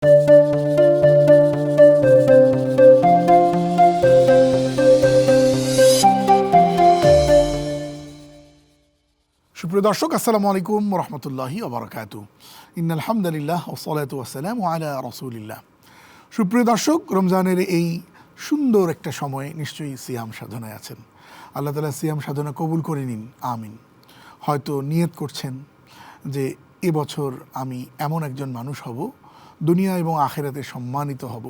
সুপ্রিয় দর্শক, আসসালামু আলাইকুম রহমতুল্লাহি ওবারাকাতু। ইন্নাল হামদুলিল্লাহ ওয়াসসালাতু ওয়াসসালামু আলা রাসূলিল্লাহ। সুপ্রিয় দর্শক, রমজানের এই সুন্দর একটা সময়ে নিশ্চয়ই সিয়াম সাধনায় আছেন। আল্লাহ তাআলা সিয়াম সাধনা কবুল করে নিন, আমিন। হয়তো নিয়ত করছেন যে এবছর আমি এমন একজন মানুষ হব, দুনিয়া এবং আখিরাতে সম্মানিত হব,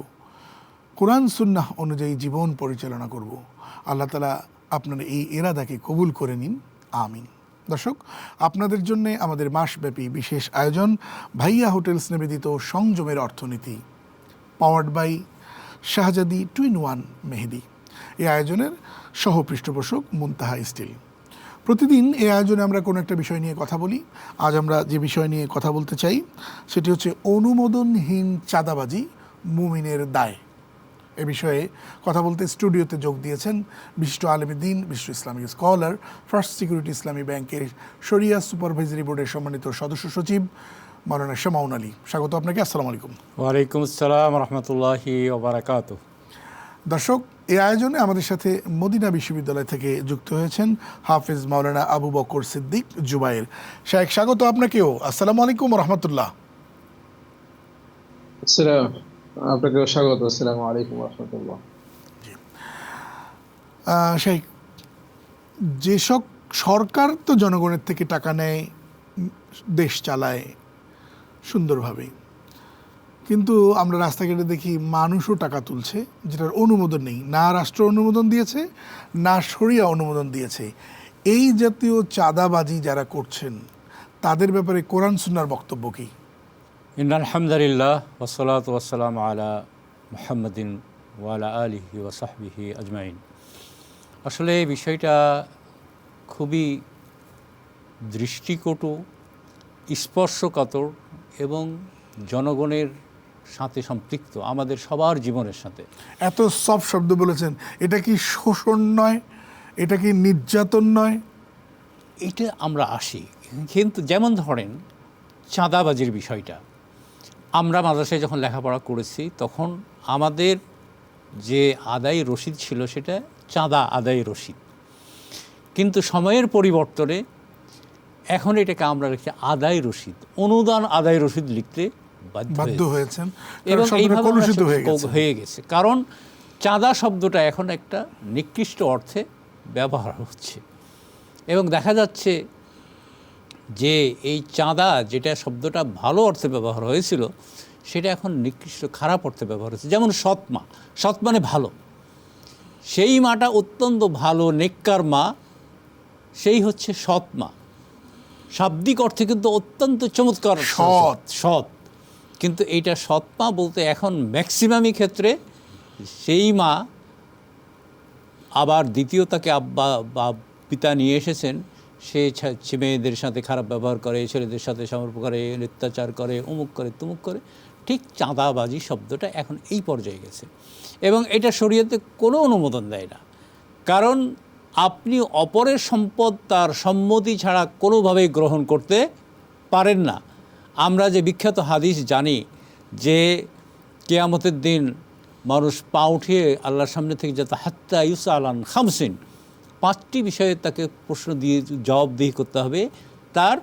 কোরআন সুন্নাহ অনুযায়ী জীবন পরিচালনা করব। আল্লাহ তাআলা আপনার এই ইরাদাকে কবুল করে নিন, আমিন। দর্শক, আপনাদের জন্য আমাদের মাসব্যাপী বিশেষ আয়োজন ভাইয়া হোটেলস নিবেদিত সংযমের অর্থনীতি, পাওয়ার্ড বাই শাহজাদি টুইন ওয়ান মেহেদি। এই আয়োজনের সহ পৃষ্ঠপোষক মুনতাহা স্টিল। প্রতিদিন এই আয়োজনে আমরা কোনো একটা বিষয় নিয়ে কথা বলি। আজ আমরা যে বিষয় নিয়ে কথা বলতে চাই সেটি হচ্ছে অনুমোদনহীন চাঁদাবাজি মুমিনের দায়। এ বিষয়ে কথা বলতে স্টুডিওতে যোগ দিয়েছেন বিশিষ্ট আলেম দ্বীন, বিশিষ্ট ইসলামিক স্কলার, ফার্স্ট সিকিউরিটি ইসলামী ব্যাংকের শরিয়া সুপারভাইজারি বোর্ডের সম্মানিত সদস্য সচিব মাওলানা শামাউন আলী। স্বাগত আপনাকে। আসসালামু আলাইকুম। ওয়ালাইকুম আসসালাম রহমতুল্লাহি ওয়া বারাকাতুহু। দর্শক, এই আয়োজনে আমাদের সাথে মদিনা বিশ্ববিদ্যালয় থেকে যুক্ত হয়েছেন হাফেজ মাওলানা আবু বকর সিদ্দিক জুবায়ের। শাইখ, স্বাগত আপনাকেও। আসসালামু আলাইকুম রহমতুল্লাহ। আপনাকেও স্বাগত। আসসালামু আলাইকুম রাহমাতুল্লাহ। শাইখ, যেসব সরকার তো জনগণের থেকে টাকা নেয়, দেশ চালায় সুন্দরভাবে, কিন্তু আমরা রাস্তাঘাটে দেখি মানুষও টাকা তুলছে যেটার অনুমোদন নেই। না রাষ্ট্র অনুমোদন দিয়েছে, না শরিয়া অনুমোদন দিয়েছে। এই জাতীয় চাঁদাবাজি যারা করছেন তাদের ব্যাপারে কোরআন সুন্নাহর বক্তব্য কী? ইন্নাল হামদুলিল্লাহ ওয়াসসালাতু ওয়াসসালামু আলা মুহাম্মাদিন ওয়া আলা আলিহি ওয়া সাহবিহি আজমাইন। আসলে এই বিষয়টা খুবই দৃষ্টিকটু, স্পর্শকাতর এবং জনগণের সাথে সম্পৃক্ত, আমাদের সবার জীবনের সাথে। এত সব শব্দ বলেছেন, এটা কি শোষণ নয়? এটা কি নির্যাতন নয়? এটা আমরা আসি, কিন্তু যেমন ধরেন চাঁদাবাজির বিষয়টা, আমরা মাদ্রাসায় যখন লেখাপড়া করেছি তখন আমাদের যে আদায় রসিদ ছিল সেটা চাঁদা আদায় রসিদ, কিন্তু সময়ের পরিবর্তনে এখন এটাকে আমরা লিখছি আদায় রসিদ, অনুদান আদায় রসিদ লিখতে বাধ্য হয়েছেন এবং এইভাবে হয়ে গেছে। কারণ চাঁদা শব্দটা এখন একটা নিকৃষ্ট অর্থে ব্যবহার হচ্ছে এবং দেখা যাচ্ছে যে এই চাঁদা, যেটা শব্দটা ভালো অর্থে ব্যবহার হয়েছিল, সেটা এখন নিকৃষ্ট খারাপ অর্থে ব্যবহার হচ্ছে। যেমন সৎমা, সৎ মানে ভালো, সেই মাটা অত্যন্ত ভালো, নেককার মা, সেই হচ্ছে সৎমা। শাব্দিক অর্থে কিন্তু অত্যন্ত চমৎকার সৎ, কিন্তু এইটা সৎমা বলতে এখন ম্যাক্সিমামই ক্ষেত্রে সেই মা আবার দ্বিতীয় তাকে আব্বা বা পিতা নিয়ে এসেছেন, সে মেয়েদের সাথে খারাপ ব্যবহার করে, ছেলেদের সাথে সমর্প করে, অত্যাচার করে, অমুক করে তুমুক করে। ঠিক চাঁদাবাজি শব্দটা এখন এই পর্যায়ে গেছে এবং এটা শরীয়তে কোনো অনুমোদন দেয় না। কারণ আপনি অপরের সম্পদ তার সম্মতি ছাড়া কোনোভাবেই গ্রহণ করতে পারেন না। আমরা যে বিখ্যাত হাদিস জানি যে কিয়ামতের দিন মানুষ পা উঠিয়ে আল্লাহর সামনে থেকে যাতে হাত্তা ইউসআল আন খামসিন, 5টি বিষয়ে তাকে প্রশ্ন দিয়ে জবাবদিহি করতে হবে। তার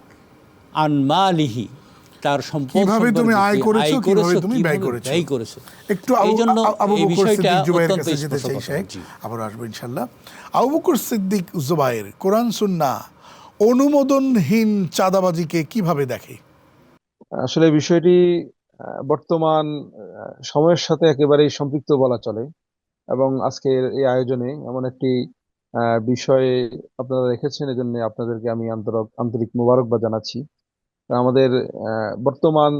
আনমালিহি, তার সম্পদ, কিভাবে তুমি আয় করেছো, কিভাবে তুমি ব্যয় করেছো। একটু এইজন্য এই বিষয়টা অত্যন্ত যেতে চাই শেখ, আবার আসবো ইনশাআল্লাহ। আবু বকর সিদ্দিক জুবায়ের, কোরআন সুন্নাহ অনুমোদনহীন চাঁদাবাজিকে কিভাবে দেখে? আসলে বিষয়টি বর্তমান সময়ের সাথে একেবারেই সম্পৃক্ত বলা চলে এবং আজকের এই আয়োজনে এমন একটি বিষয়ে আপনারা রেখেছেন, এজন্য আপনাদেরকে আমি আন্তরিক মোবারকবাদ জানাচ্ছি। আমাদের বর্তমান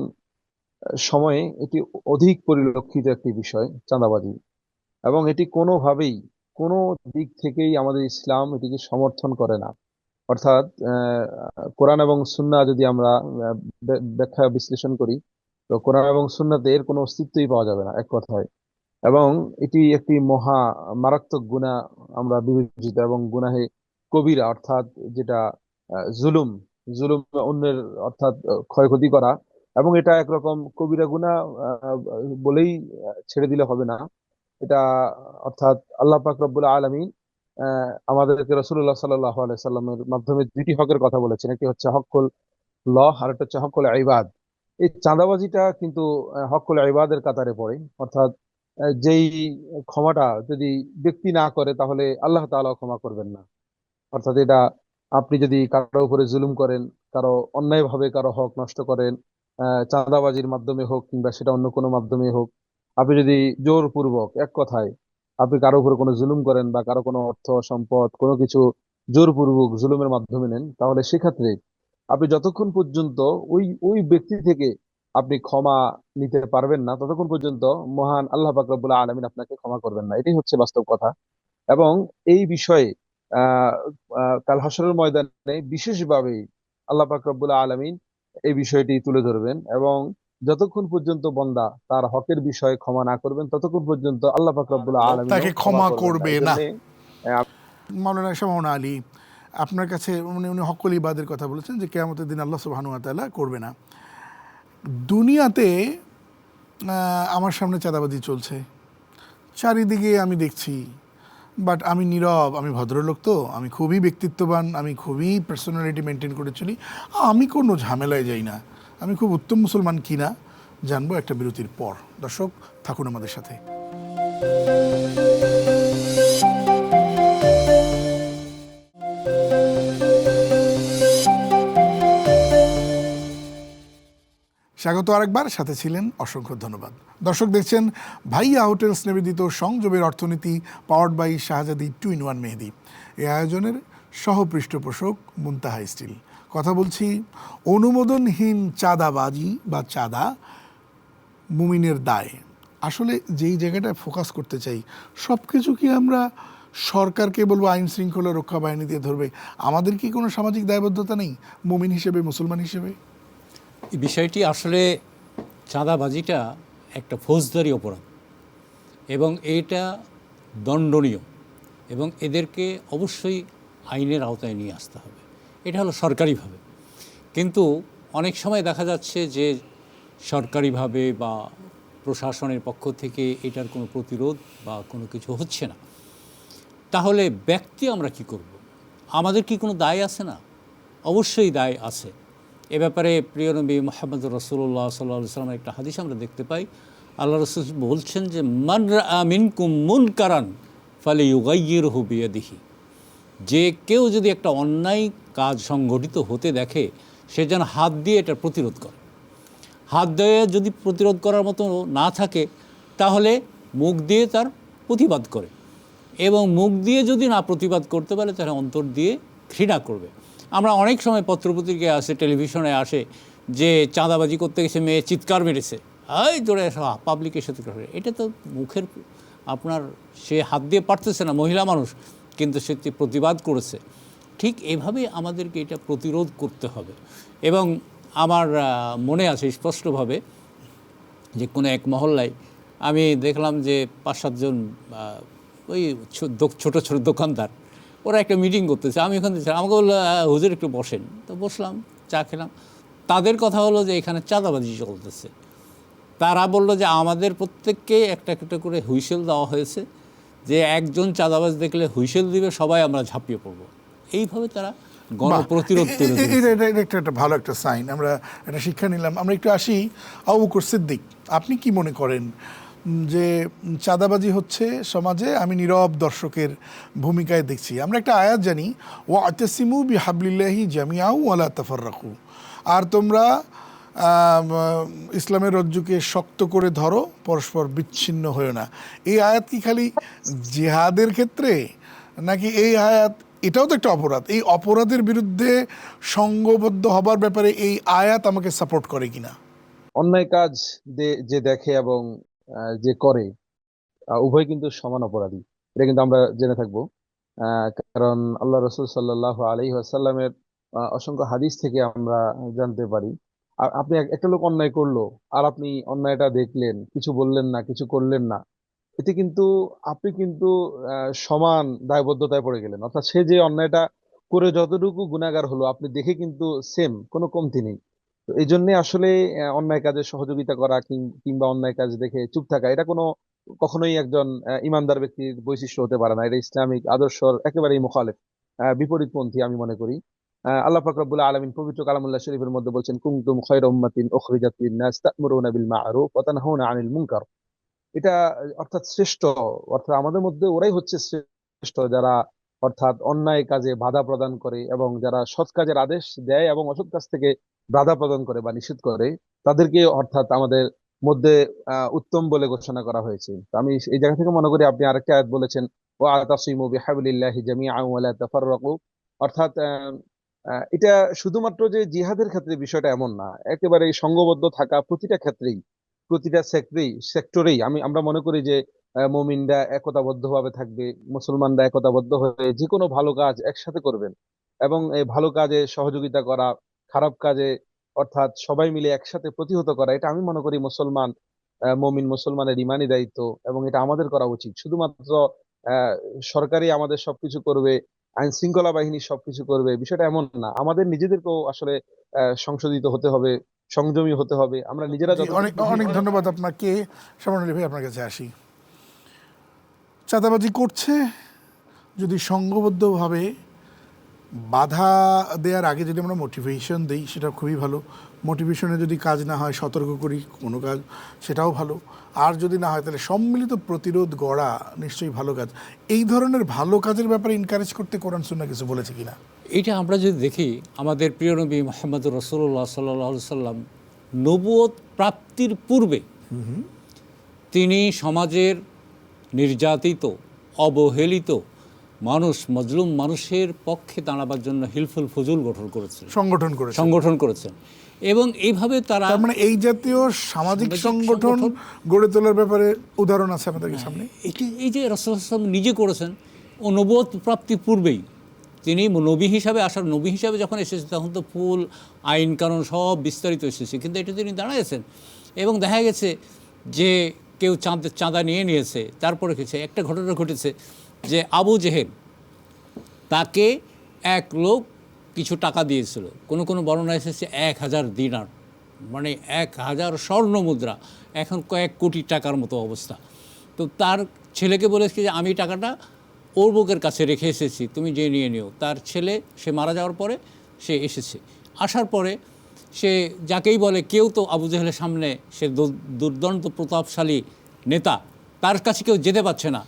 সময়ে এটি অধিক পরিলক্ষিত একটি বিষয়, চাঁদাবাজি, এবং এটি কোনোভাবেই কোনো দিক থেকেই আমাদের ইসলাম এটিকে সমর্থন করে না। অর্থাৎ কোরআন এবং সুন্নাহ যদি আমরা ব্যাখ্যা বিশ্লেষণ করি, তো কোরআন এবং সুন্নাতে এর কোনো অস্তিত্বই পাওয়া যাবে না, এক কথায়। এবং এটি একটি মহা মারাত্মক গুনাহ আমরা বিবেচিত, এবং গুনাহে কবিরা, অর্থাৎ যেটা জুলুম, জুলুম অন্যের অর্থাৎ ক্ষয়ক্ষতি করা, এবং এটা একরকম কবিরা গুনাহ বলেই ছেড়ে দিলে হবে না। এটা অর্থাৎ আল্লাহ পাক রব্বুল আলামিন আমাদেরকে রাসূলুল্লাহ সাল্লাল্লাহু আলাইহি সাল্লামের মাধ্যমে দুটি হকের কথা বলেছেন, একটি হচ্ছে হকুল ল আর একটা হচ্ছে হকুল ইবাদ। এই চাঁদাবাজিটা কিন্তু হকুল ইবাদের কাতারে পড়ে। অর্থাৎ যেই ক্ষমাটা যদি ব্যক্তি না করে তাহলে আল্লাহ তাআলা ক্ষমা করবেন না। অর্থাৎ এটা আপনি যদি কারো উপরে জুলুম করেন, কারো অন্যায়ভাবে কারো হক নষ্ট করেন, চাঁদাবাজির মাধ্যমে হোক কিংবা সেটা অন্য কোনো মাধ্যমে হোক, আপনি যদি জোরপূর্বক এক কথায় আপনি কারো উপরে কোনো জুলুম করেন বা কারো কোনো অর্থ সম্পদ কোনো কিছু জোরপূর্বক জুলুমের মাধ্যমে নেন, তাহলে সেক্ষেত্রে আপনি যতক্ষণ পর্যন্ত ওই ওই ব্যক্তি থেকে আপনি ক্ষমা নিতে পারবেন না, ততক্ষণ পর্যন্ত মহান আল্লাহ পাক রব্বুল আলামিন আপনাকে ক্ষমা করবেন না। এটাই হচ্ছে বাস্তব কথা। এবং এই বিষয়ে আহ কাল হাসরের ময়দানে বিশেষভাবে আল্লাহ পাক রব্বুল আলামিন এই বিষয়টি তুলে ধরবেন। এবং যতক্ষণ পর্যন্ত বান্দা তার হকের বিষয়ে ক্ষমা না করবেন, ততক্ষণ পর্যন্ত আল্লাহ পাক রব্বুল আলামিনও তাকে ক্ষমা ক্ষমা করবেন না। করবে এই না। জন্য মাওলানা শামাউনা আলী, আপনার কাছে উনি হক্কুল ইবাদের কথা বলেছেন যে কিয়ামতের দিন আল্লাহ সুবহানাহু ওয়া তাআলা করবে না। দুনিয়াতে আমার সামনে চাঁদাবাজি চলছে, চারিদিকে আমি দেখছি, বাট আমি নীরব, আমি ভদ্রলোক, তো আমি খুবই ব্যক্তিত্ববান, আমি খুবই পার্সোনালিটি মেনটেন করে চলি, আমি কোনো ঝামেলায় যাই না, আমি খুব উত্তম মুসলমান কিনা জানবো একটা বিরতির পর। দর্শক থাকুন আমাদের সাথে। স্বাগত আরেকবার, সাথে ছিলেন অসংখ্য ধন্যবাদ। দর্শক দেখছেন ভাইয়া হোটেলস নিবেদিত সংযমের অর্থনীতি, পাওয়ার্ড বাই শাহজাদি 2-in-1 মেহেদি। এই আয়োজনের সহ পৃষ্ঠপোষক মুনতাহা স্টিল। কথা বলছি অনুমোদনহীন চাঁদাবাজি বা চাঁদা মুমিনের দায়। আসলে যেই জায়গাটায় ফোকাস করতে চাই, সব কিছু কি আমরা সরকারকে বলবো আইন শৃঙ্খলা রক্ষা বাহিনী দিয়ে ধরবে? আমাদের কি কোনো সামাজিক দায়বদ্ধতা নেই মুমিন হিসেবে, মুসলমান হিসেবে? এই বিষয়টি আসলে চাঁদাবাজিটা একটা ফৌজদারি অপরাধ এবং এইটা দণ্ডনীয়, এবং এদেরকে অবশ্যই আইনের আওতায় নিয়ে আসতে হবে। এটা হলো সরকারিভাবে। কিন্তু অনেক সময় দেখা যাচ্ছে যে সরকারিভাবে বা প্রশাসনের পক্ষ থেকে এটার কোনো প্রতিরোধ বা কোনো কিছু হচ্ছে না। তাহলে ব্যক্তি আমরা কি করব? আমাদের কি কোনো দায় আছে না? অবশ্যই দায় আছে। এ ব্যাপারে প্রিয় নবী মুহাম্মদ রাসূলুল্লাহ সাল্লাল্লাহু আলাইহি ওয়াসাল্লামের একটা হাদিস আমরা দেখতে পাই। আল্লাহ রাসূল বলছেন যে মান রাআ মিনকুম মুনকারান ফালিয়ুগাইয়িরহু বিয়াদিহি, যে কেউ যদি একটা অন্যায় কাজ সংগঠিত হতে দেখে, সে যেন হাত দিয়ে এটা প্রতিরোধ করে। হাত দিয়ে যদি প্রতিরোধ করার মতো না থাকে, তাহলে মুখ দিয়ে তার প্রতিবাদ করে, এবং মুখ দিয়ে যদি না প্রতিবাদ করতে পারে তাহলে অন্তর দিয়ে ঘৃণা করবে। আমরা অনেক সময় পত্রপত্রিকায় আসে, টেলিভিশনে আসে যে চাঁদাবাজি করতে গেছে, মেয়ে চিৎকার মেরেছে, এই জোরে পাবলিকের সাথে করে। এটা তো মুখের আপনার, সে হাত দিয়ে পারতেছে না, মহিলা মানুষ, কিন্তু সে প্রতিবাদ করেছে। ঠিক এভাবে আমাদেরকে এটা প্রতিরোধ করতে হবে। এবং আমার মনে আছে স্পষ্টভাবে যে কোনো এক মহল্লায় আমি দেখলাম যে 5-7 জন ওই ছোট ছোট দোকানদার, ওরা একটা মিটিং করতেছে। আমি ওখানে আমাকে বললো হুজুর একটু বসেন। তো বসলাম, চা খেলাম। তাদের কথা হলো যে এখানে চাঁদাবাজি চলতেছে। তারা বললো যে আমাদের প্রত্যেককে একটা একটা করে হুইসেল দেওয়া হয়েছে, যে একজন চাঁদাবাজ দেখলে হুইসেল দিবে, সবাই আমরা ঝাঁপিয়ে পড়বো। এইভাবে তারা গণপ্রতিরোধ তুলে এটা একটা ভালো একটা সাইন, আমরা একটা শিক্ষা নিলাম। আমরা একটু আসি আবু বকর সিদ্দিক, আপনি কি মনে করেন যে চাঁদাবাজি হচ্ছে সমাজে? আমি নীরব দর্শকের ভূমিকায় দেখছি। আমরা একটা আয়াত জানি, ওয়াতাসিমু বিহাবলিল্লাহি জামিআ ওয়ালা তাফাররাকু, আর তোমরা ইসলামের রজ্জুকে শক্ত করে ধরো, পরস্পর বিচ্ছিন্ন হয়েও না। এই আয়াত কি খালি জিহাদের ক্ষেত্রে, নাকি এই আয়াত এটাও তো একটা অপরাধ? এই অপরাধের বিরুদ্ধে সংঘবদ্ধ হবার ব্যাপারে এই আয়াত আমাকে সাপোর্ট করে কিনা? অন্যায় কাজ যে দেখে এবং যে করে, উভয় কিন্তু সমান অপরাধী। এটা কিন্তু আমরা জেনে থাকবো। কারণ আল্লাহ রসুল সাল্লাল্লাহু আলাইহি ওয়াসাল্লামের অসংখ্য হাদিস থেকে আমরা জানতে পারি। আপনি একটা লোক অন্যায় করলো, আর আপনি অন্যায়টা দেখলেন, কিছু বললেন না, কিছু করলেন না, এতে কিন্তু আপনি কিন্তু সমান দায়বদ্ধতায় পড়ে গেলেন। অর্থাৎ সে যে অন্যায়টা করে যতটুকু গুনাহগার হলো, আপনি দেখে কিন্তু সেম, কোনো কমতি নেই। তো এই জন্য আসলে অন্যায় কাজে সহযোগিতা করা কিংবা অন্যায় কাজ দেখে চুপ থাকা, এটা কখনোই একজন ইমানদার ব্যক্তির বৈশিষ্ট্য হতে পারে না। এটা ইসলামিক আদর্শর একেবারেই মুখালেফ, বিপরীতপন্থী আমি মনে করি। আল্লাহ পাক রব্বুল আলামিন পবিত্র কালামুল্লাহ শরীফের মধ্যে বলছেন, কুনতুম খায়রা উম্মাতিন উখরিজাত লিন-নাস তা'মুরুনা বিল মা'রুফ ওয়া তানহাউনা আনিল মুনকার। এটা অর্থাৎ শ্রেষ্ঠ, অর্থাৎ আমাদের মধ্যে ওরাই হচ্ছে শ্রেষ্ঠ যারা অর্থাৎ অন্যায় কাজে বাধা প্রদান করে এবং যারা সৎ কাজের আদেশ দেয় এবং অসৎ কাজ থেকে বাধা প্রদান করে বা নিষেধ করে, তাদেরকে অর্থাৎ আমাদের মধ্যে উত্তম বলে ঘোষণা করা হয়েছে। তো আমি এই জায়গা থেকে মনে করি আপনি আরেকটা আয়াত বলেছেন, ওয়া আতাসিমু বিহাবলিল্লাহি জামিআন ওয়া লা তাফাররাকু। অর্থাৎ এটা শুধুমাত্র যে জিহাদের ক্ষেত্রে বিষয়টা এমন না, একেবারে সংঘবদ্ধ থাকা প্রতিটা ক্ষেত্রেই, প্রতিটা সেক্টরেই আমরা মনে করি যে মুমিনরা একতাবদ্ধ ভাবে থাকবে, মুসলমানরা একতাবদ্ধ হয়ে যে কোনো ভালো কাজ একসাথে করবেন এবং এই ভালো কাজে সহযোগিতা করা, খারাপ কাজে অর্থাৎ সবাই মিলে একসাথে প্রতিহত করা, এটা আমি মনে করি মুমিন মুসলমানের ইমানি দায়িত্ব এবং এটা আমাদের করা উচিত। শুধুমাত্র আহ সরকারই আমাদের সবকিছু করবে, আইন শৃঙ্খলা বাহিনী সবকিছু করবে, বিষয়টা এমন না। আমাদের নিজেদেরকেও আসলে সংশোধিত হতে হবে, সংযমী হতে হবে। আমরা নিজেরা জি, অনেক যতটুকু অনেক ধন্যবাদ আপনাকে। সামনে ভাই, আপনার কাছে আসি। চাঁদাবাজি করছে, যদি সংঘবদ্ধভাবে বাধা দেওয়ার আগে যদি আমরা মোটিভেশন দিই, সেটা খুবই ভালো। মোটিভেশনে যদি কাজ না হয়, সতর্ক করি কোনো কাজ, সেটাও ভালো। আর যদি না হয়, তাহলে সম্মিলিত প্রতিরোধ গড়া নিশ্চয়ই ভালো কাজ। এই ধরনের ভালো কাজের ব্যাপারে এনকারেজ করতে কোরআন সুন্নাহ কিছু বলেছে কিনা? এটা আমরা যদি দেখি, আমাদের প্রিয় নবী মুহাম্মদ রাসূলুল্লাহ সাল্লাল্লাহু আলাইহি সাল্লাম নবুয়ত প্রাপ্তির পূর্বে তিনি সমাজের নির্যাতিত, অবহেলিত মানুষ, মজলুম মানুষের পক্ষে দাঁড়াবার জন্য হিলফুল ফজুল সংগঠন করেছেন এবং এইভাবে তারা, তার মানে এই জাতীয় সামাজিক সংগঠন গড়ে তোলার ব্যাপারে উদাহরণ আছে আমাদের সামনে। এই যে রাসূলুল্লাহ সাল্লাল্লাহু আলাইহি ওয়াসাল্লাম নিজে করেছেন, ও নবুয়ত প্রাপ্তির পূর্বেই তিনি নবী হিসাবে যখন এসেছে, তখন তো ফুল আইন কানুন সব বিস্তারিত এসেছে, কিন্তু এটা তিনি দাঁড়াইছেন এবং দেখা গেছে যে কেউ চাঁদা নিয়েছে। তারপরে একটা ঘটনা ঘটেছে যে আবু জেহেল, তাকে এক লোক কিছু টাকা দিয়েছিল, কোনো বর্ণনা এসেছে 1000 দিনার, মানে 1000 স্বর্ণ মুদ্রা, এখন কয়েক কোটি টাকার মতো অবস্থা। তো তার ছেলেকে বলেছে যে আমি টাকাটা ওর বুকের কাছে রেখে এসেছি, তুমি যে নিয়ে নিও। তার ছেলে, সে মারা যাওয়ার পরে সে এসেছে, আসার পরে সে যাকেই বলে, কেউ তো আবু জেহেলের সামনে, সে দুর্দান্ত প্রতাপশালী নেতা, তার কাছে কেউ যেতে পারছে না।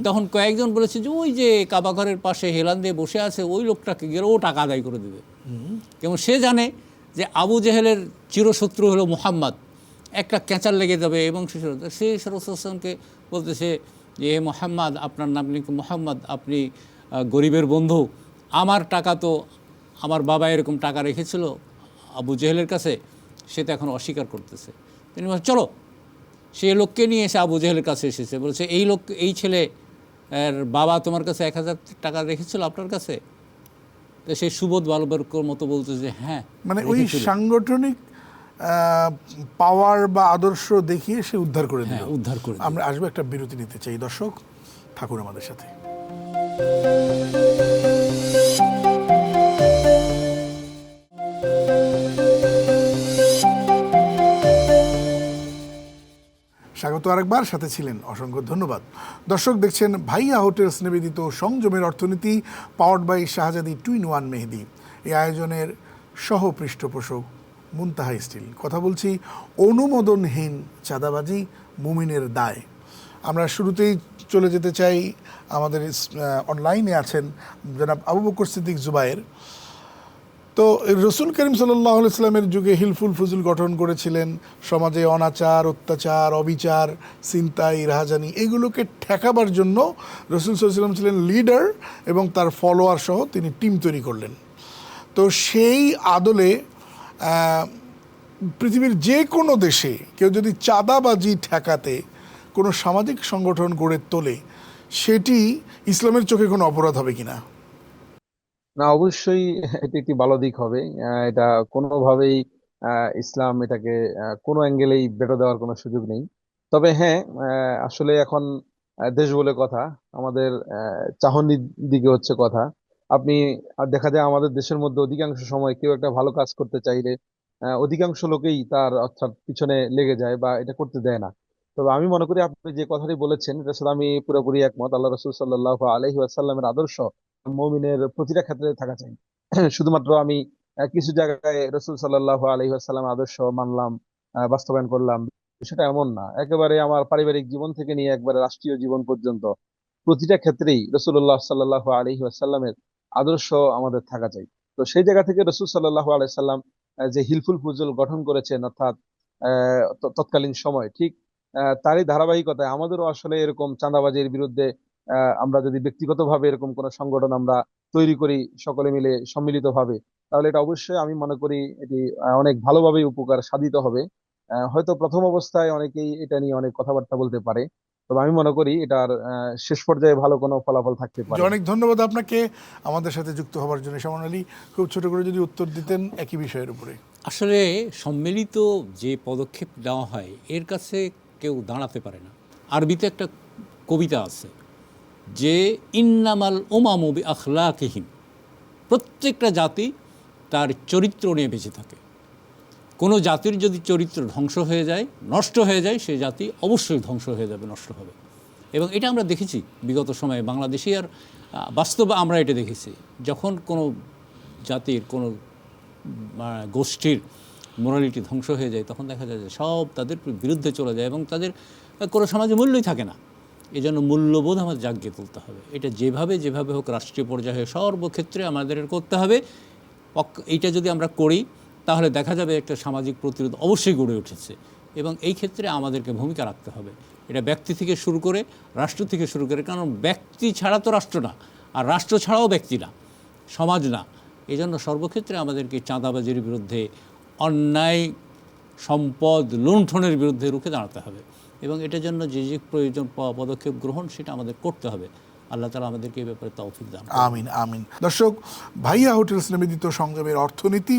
তখন কয়েকজন বলেছে যে ওই যে কাবাঘরের পাশে হেলান দিয়ে বসে আছে, ওই লোকটাকে গেলে ও টাকা আদায় করে দেবে। এবং সে জানে যে আবু জেহেলের চিরশত্রু হলো মুহাম্মদ, একটা ক্যাঁচার লেগে যাবে। এবং সে রাসূলুল্লাহ সাল্লামকে বলতেছে যে হে মুহাম্মদ, আপনার নাম নাকি মুহাম্মদ, আপনি গরিবের বন্ধু, আমার টাকা তো আমার বাবা এরকম টাকা রেখেছিল আবু জেহেলের কাছে, সে তো এখন অস্বীকার করতেছে। তিনি বলেন চলো, সে লোককে নিয়ে এসে আবু জেহেলের কাছে এসেছে, বলছে এই ছেলে বাবা তোমার কাছে 1000 টাকা রেখেছিল আপনার কাছে। তো সেই সুবোধ বালকের মতো বলছে যে হ্যাঁ, মানে ওই সাংগঠনিক পাওয়ার বা আদর্শ দেখিয়ে সে উদ্ধার করে দিল। আমরা আসবো, একটা বিরতি নিতে চাই। দর্শক থাকুন আমাদের সাথে। স্বাগত আরেকবার, সাথে ছিলেন অসংখ্য ধন্যবাদ। দর্শক দেখছেন ভাইয়া হোটেলস নিবেদিত সংযমের অর্থনীতি, পাওয়ার্ড বাই শাহজাদি 2-in-1 মেহেদি। এই আয়োজনের সহ পৃষ্ঠপোষক মুনতাহা স্টিল। কথা বলছি অনুমোদনহীন চাঁদাবাজি মুমিনের দায়। আমরা শুরুতেই চলে যেতে চাই, আমাদের অনলাইনে আছেন জনাব আবু বকর সিদ্দিক জুবায়ের। তো রসুল করিম সাল্লাল্লাহু আলাইহি সাল্লামের যুগে হিলফুল ফুজুল গঠন করেছিলেন, সমাজে অনাচার, অত্যাচার, অবিচার, ছিনতাই, রাহাজানি, এগুলোকে ঠেকাবার জন্য রসুল সাল্লাল্লাহু আলাইহি সাল্লাম ছিলেন লিডার এবং তার ফলোয়ার সহ তিনি টিম তৈরি করলেন। তো সেই আদলে পৃথিবীর যে কোনো দেশে কেউ যদি চাঁদাবাজি ঠেকাতে কোনো সামাজিক সংগঠন গড়ে তোলে, সেটি ইসলামের চোখে কোনো অপরাধ হবে কিনা? না, অবশ্যই এটি একটি ভালো দিক হবে। এটা কোনোভাবেই ইসলাম এটাকে কোনো অ্যাঙ্গেলেই বেটো দেওয়ার কোনো সুযোগ নেই। তবে হ্যাঁ, আসলে এখন দেশ বলে কথা, আমাদের চাহনির দিকে হচ্ছে কথা। আপনি দেখা যায় আমাদের দেশের মধ্যে অধিকাংশ সময় কেউ একটা ভালো কাজ করতে চাইলে অধিকাংশ লোকেই তার অর্থাৎ পিছনে লেগে যায় বা এটা করতে দেয় না। তবে আমি মনে করি আপনি যে কথাটি বলেছেন এটার সাথে আমি পুরোপুরি একমত। আল্লাহ রসুল সাল্লাল্লাহু আলাইহি ওয়াসাল্লামের আদর্শ মুমিনের প্রতিটা ক্ষেত্রে থাকা চাই। শুধুমাত্র আমি কিছু জায়গায় রসুল সাল্লাল্লাহু আলাইহি ওয়াসাল্লামের আদর্শ মানলাম, বাস্তবায়ন করলাম, সেটা এমন না। একেবারে আমার পারিবারিক জীবন থেকে নিয়ে একবারে রাষ্ট্রীয় জীবন পর্যন্ত প্রতিটা ক্ষেত্রেই রসুল্লাহ সাল্লাল্লাহু আলাইহি ওয়াসাল্লামের আদর্শ আমাদের থাকা চাই। তো সেই জায়গা থেকে রসুল সাল্লাল্লাহু আলাইহি সাল্লাম যে হিলফুল ফুজুল গঠন করেছেন, অর্থাৎ তৎকালীন সময় ঠিক তারই ধারাবাহিকতায় আমাদেরও আসলে এরকম চাঁদাবাজির বিরুদ্ধে আমরা যদি ব্যক্তিগতভাবে এরকম কোন সংগঠন আমরা তৈরি করি সকলে মিলে সম্মিলিতভাবে, তাহলে এটা অবশ্যই আমি মনে করি এটি অনেক ভালোভাবে উপকার সাধিত হবে। হয়তো প্রথম অবস্থায় অনেকেই এটা নিয়ে অনেক কথাবার্তা বলতে পারে, তবে আমি মনে করি এটার শেষ পর্যায়ে ভালো কোনো ফলাফল থাকতে জি, পারে। অনেক ধন্যবাদ আপনাকে আমাদের সাথে যুক্ত হওয়ার জন্য। সামান আলী, খুব ছোট করে যদি উত্তর দিতেন একই বিষয়ের উপরে। আসলে সম্মিলিত যে পদক্ষেপ নেওয়া হয় এর কাছে কেউ দাঁড়াতে পারে না। আরবিতে একটা কবিতা আছে যে ইন্নামাল উমামু বি আখলাকিহিম, প্রত্যেকটা জাতি তার চরিত্র নিয়ে বেঁচে থাকে। কোনো জাতির যদি চরিত্র ধ্বংস হয়ে যায়, নষ্ট হয়ে যায়, সেই জাতি অবশ্যই ধ্বংস হয়ে যাবে, নষ্ট হবে। এবং এটা আমরা দেখেছি বিগত সময়ে বাংলাদেশে, আর বাস্তবে আমরা এটা দেখেছি। যখন কোনো জাতির কোনো গোষ্ঠীর মোরালিটি ধ্বংস হয়ে যায়, তখন দেখা যায় যে সব তাদের বিরুদ্ধে চলে যায় এবং তাদের কোনো সমাজে মূল্যই থাকে না। এই জন্য মূল্যবোধ আমাদের জাগিয়ে তুলতে হবে। এটা যেভাবে হোক রাষ্ট্রীয় পর্যায়ে সর্বক্ষেত্রে আমাদের করতে হবে। এইটা যদি আমরা করি তাহলে দেখা যাবে একটা সামাজিক প্রতিরোধ অবশ্যই গড়ে উঠেছে, এবং এই ক্ষেত্রে আমাদেরকে ভূমিকা রাখতে হবে। এটা ব্যক্তি থেকে শুরু করে রাষ্ট্র থেকে শুরু করে, কারণ ব্যক্তি ছাড়া তো রাষ্ট্র না, আর রাষ্ট্র ছাড়াও ব্যক্তি না, সমাজ না। এই জন্য সর্বক্ষেত্রে আমাদেরকে চাঁদাবাজির বিরুদ্ধে, অন্যায় সম্পদ লুণ্ঠনের বিরুদ্ধে রুখে দাঁড়াতে হবে, এবং এটার জন্য যে যে প্রয়োজন পদক্ষেপ গ্রহণ সেটা আমাদের করতে হবে। আল্লাহ তাআলা আমাদেরকে এই ব্যাপারে তৌফিক দান করুন। আমিন আমিন। দর্শক, ভাইয়া হোটেলস নিবেদিত সংযমের অর্থনীতি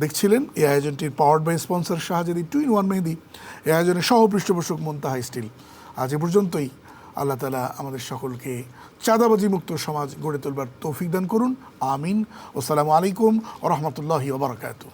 দেখছিলেন। এই আয়োজনটির পাওয়ার্ড বাই স্পন্সর শাহজাদি 2-in-1 মেহেদি। এই আয়োজনের সহ পৃষ্ঠপোষক মুনতাহা স্টিল। আজ এ পর্যন্তই। আল্লাহ তাআলা আমাদের সকলকে চাঁদাবাজি মুক্ত সমাজ গড়ে তোলবার তৌফিক দান করুন। আমিন। আসসালামু আলাইকুম ওয়া রাহমাতুল্লাহি ওয়া বারাকাতুহু।